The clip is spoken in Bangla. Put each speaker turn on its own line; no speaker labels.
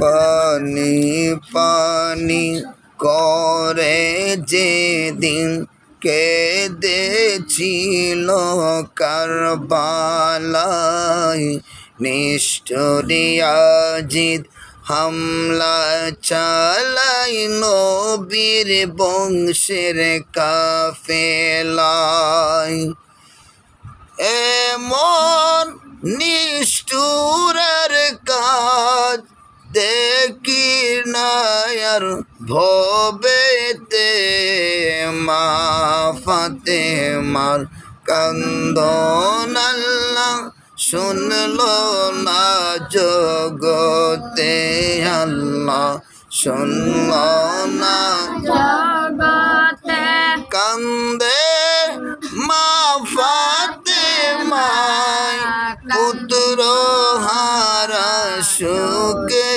পানি পানি করে যেদিন কেঁদেছিল কারবালায়, নিষ্ঠুর ইয়াজিদ হামলা চালাই নবীর বংশের কাফেলায়। এমন নিষ্ঠুরের কাজ দেখি না আর ভবেতে, মা ফাতেমার কান্দন আল্লাহ শুনল না জগতে, আল্লাহ শুনল না
জগতে।
কান্দে মা ফাতেমায় পুত্র হারা শোকে।